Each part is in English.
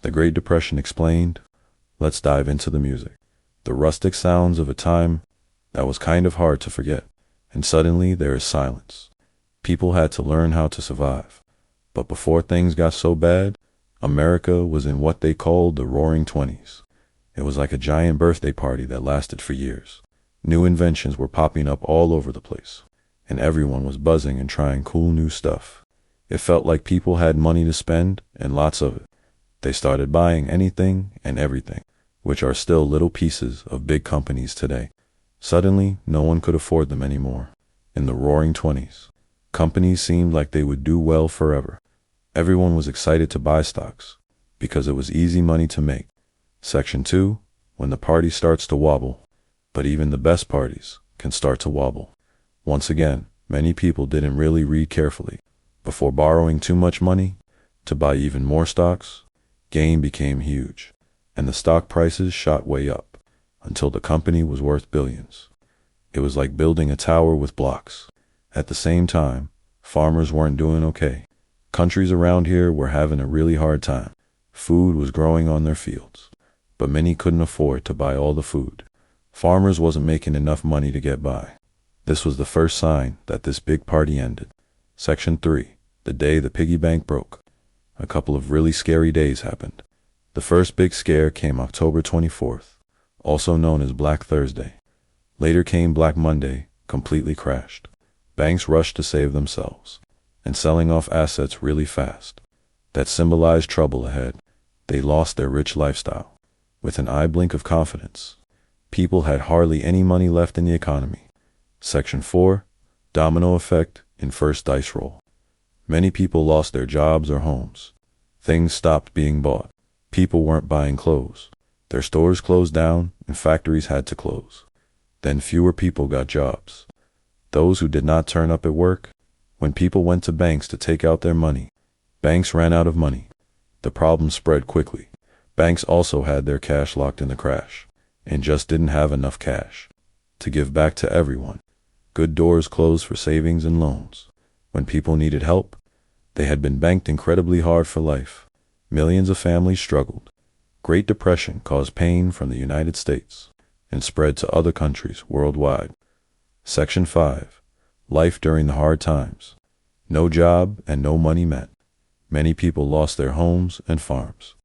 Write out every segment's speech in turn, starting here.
The Great Depression explained. Let's dive into the music. The rustic sounds of a time that was kind of hard to forget. And suddenly there is silence. People had to learn how to survive. But before things got so bad, America was in what they called the Roaring Twenties. It was like a giant birthday party that lasted for years. New inventions were popping up all over the place, and everyone was buzzing and trying cool new stuff. It felt like people had money to spend, and lots of it. They started buying anything and everything, which are still little pieces of big companies today. Suddenly, no one could afford them anymore. In the Roaring Twenties, companies seemed like they would do well forever. Everyone was excited to buy stocks, because it was easy money to make. Section 2, when the party starts to wobble. But even the best parties can start to wobble. Once again, many people didn't really read carefully. Before borrowing too much money to buy even more stocks, gain became huge, and the stock prices shot way up, until the company was worth billions. It was like building a tower with blocks. At the same time, farmers weren't doing okay. Countries around here were having a really hard time. Food was growing on their fields, but many couldn't afford to buy all the food. Farmers wasn't making enough money to get by. This was the first sign that this big party ended. Section 3, the day the piggy bank broke. A couple of really scary days happened. The first big scare came October 24th, also known as Black Thursday. Later came Black Monday, completely crashed. Banks rushed to save themselves, and selling off assets really fast. That symbolized trouble ahead. They lost their rich lifestyle. With an eye blink of confidence, people had hardly any money left in the economy. Section 4, domino effect in first dice roll. Many people lost their jobs or homes. Things stopped being bought. People weren't buying clothes. Their stores closed down and factories had to close. Then fewer people got jobs. Those who did not turn up at work, when people went to banks to take out their money, banks ran out of money. The problem spread quickly. Banks also had their cash locked in the crash, and just didn't have enough cash to give back to everyone. Good doors closed for savings and loans. When people needed help, they had been banked incredibly hard for life. Millions of families struggled. Great Depression caused pain from the United States and spread to other countries worldwide. Section 5, life during the hard times. No job and no money meant. Many people lost their homes and farms.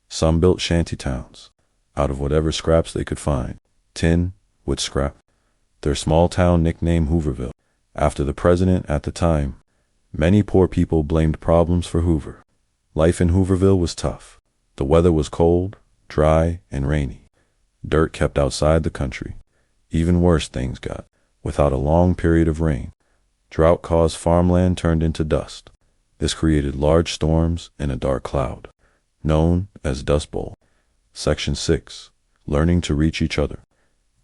Some built shanty towns out of whatever scraps they could find. Tin, wood scrap. Their small town nicknamed Hooverville, after the president at the time. Many poor people blamed problems for Hoover. Life in Hooverville was tough. The weather was cold, dry, and rainy. Dirt kept outside the country. Even worse things got. Without a long period of rain, drought caused farmland turned into dust. This created large storms and a dark cloud, known as Dust Bowl. Section 6, learning to reach each other.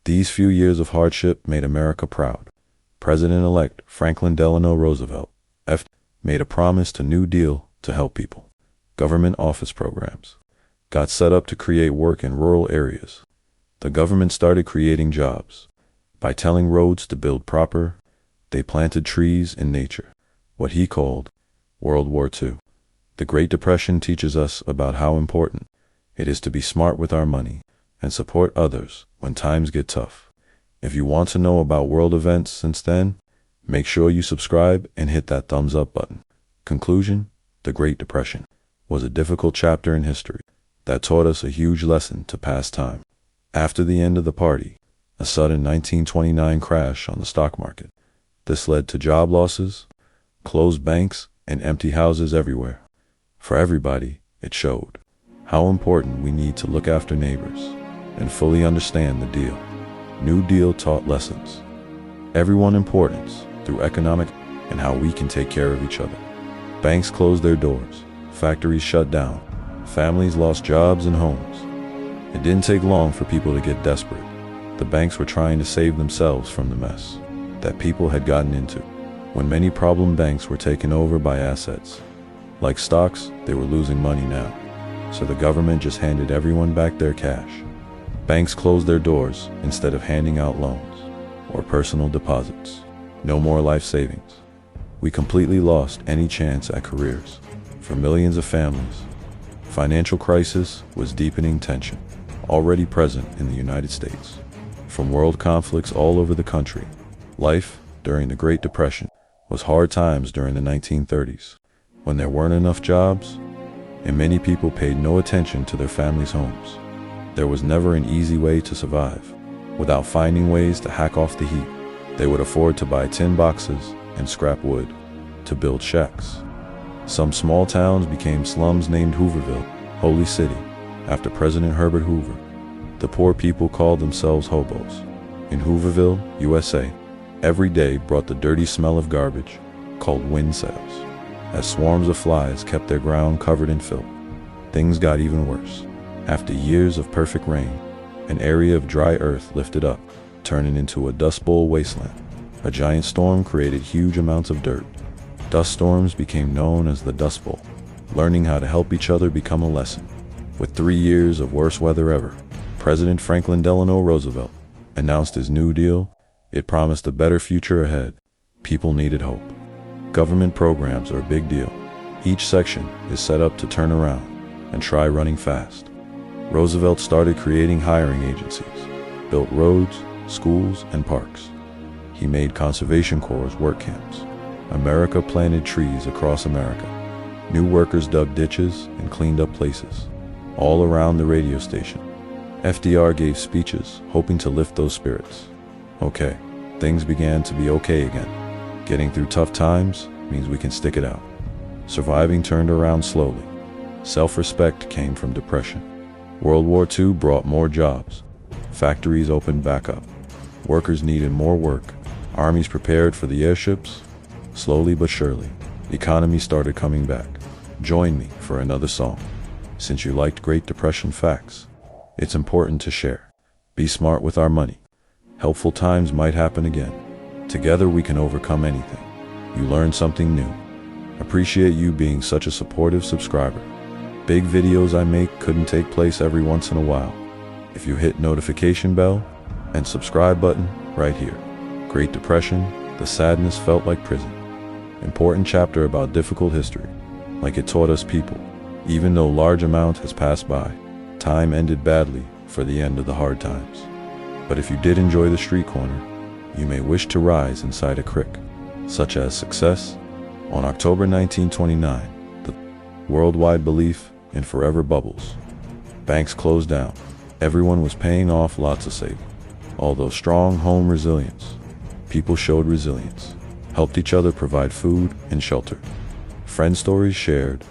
These few years of hardship made America proud. President-elect Franklin Delano Roosevelt, F., made a promise to New Deal to help people. Government office programs got set up to create work in rural areas. The government started creating jobs. By telling roads to build proper, they planted trees in nature, what he called World War II. The Great Depression teaches us about how important it is to be smart with our money and support others when times get tough. If you want to know about world events since then, make sure you subscribe and hit that thumbs up button. Conclusion: the Great Depression was a difficult chapter in history that taught us a huge lesson to pass time. After the end of the party, a sudden 1929 crash on the stock market. This led to job losses, closed banks, and empty houses everywhere. For everybody, it showed how important we need to look after neighbors and fully understand the deal. New Deal taught lessons. Everyone importance through economic and how we can take care of each other. Banks closed their doors, factories shut down, families lost jobs and homes. It didn't take long for people to get desperate. The banks were trying to save themselves from the mess that people had gotten into. When many problem banks were taken over by assets, like stocks, they were losing money now. So the government just handed everyone back their cash. Banks closed their doors instead of handing out loans or personal deposits. No more life savings. We completely lost any chance at careers for millions of families. Financial crisis was deepening tension, already present in the United States. From world conflicts all over the country, life during the Great Depression was hard times during the 1930s, when there weren't enough jobs, and many people paid no attention to their families' homes. There was never an easy way to survive. Without finding ways to hack off the heat, they would afford to buy tin boxes and scrap wood to build shacks. Some small towns became slums named Hooverville, Holy City, after President Herbert Hoover. The poor people called themselves hobos. In Hooverville, USA, every day brought the dirty smell of garbage, called wind sails. As swarms of flies kept their ground covered in filth, things got even worse. After years of perfect rain, an area of dry earth lifted up, turning into a Dust Bowl wasteland. A giant storm created huge amounts of dirt. Dust storms became known as the Dust Bowl. Learning how to help each other became a lesson. With 3 years of worst weather ever, President Franklin Delano Roosevelt announced his New Deal. It promised a better future ahead. People needed hope. Government programs are a big deal. Each section is set up to turn around and try running fast. Roosevelt started creating hiring agencies, built roads, schools, and parks. He made conservation corps work camps. America planted trees across America. New workers dug ditches and cleaned up places. All around the radio station, FDR gave speeches hoping to lift those spirits. Okay, things began to be okay again. Getting through tough times means we can stick it out. Surviving turned around slowly. Self-respect came from depression. World War II brought more jobs. Factories opened back up. Workers needed more work. Armies prepared for the airships. Slowly but surely, the economy started coming back. Join me for another song. Since you liked Great Depression facts, it's important to share. Be smart with our money. Helpful times might happen again. Together we can overcome anything. You learned something new. Appreciate you being such a supportive subscriber. Big videos I make couldn't take place every once in a while. If you hit notification bell and subscribe button right here. Great Depression, the sadness felt like prison. Important chapter about difficult history, like it taught us people. Even though large amount has passed by, time ended badly for the end of the hard times. But if you did enjoy the street corner, you may wish to rise inside a crick, such as success. On October 1929, the worldwide belief in forever bubbles. Banks closed down. Everyone was paying off lots of saving. Although strong home resilience, people showed resilience, helped each other provide food and shelter. Friend stories shared.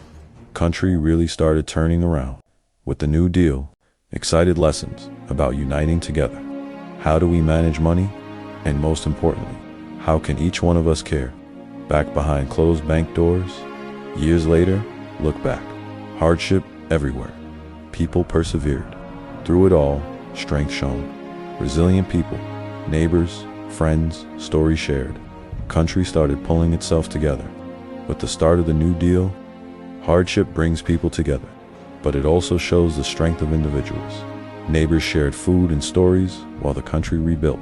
Country really started turning around. With the New Deal, excited lessons about uniting together. How do we manage money? And most importantly, how can each one of us care? Back behind closed bank doors, years later, look back. Hardship everywhere. People persevered. Through it all, strength shone. Resilient people, neighbors, friends, stories shared. Country started pulling itself together. With the start of the New Deal, hardship brings people together, but it also shows the strength of individuals. Neighbors shared food and stories while the country rebuilt.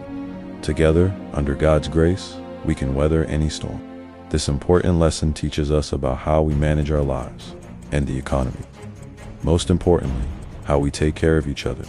Together, under God's grace, we can weather any storm. This important lesson teaches us about how we manage our lives and the economy. Most importantly, how we take care of each other.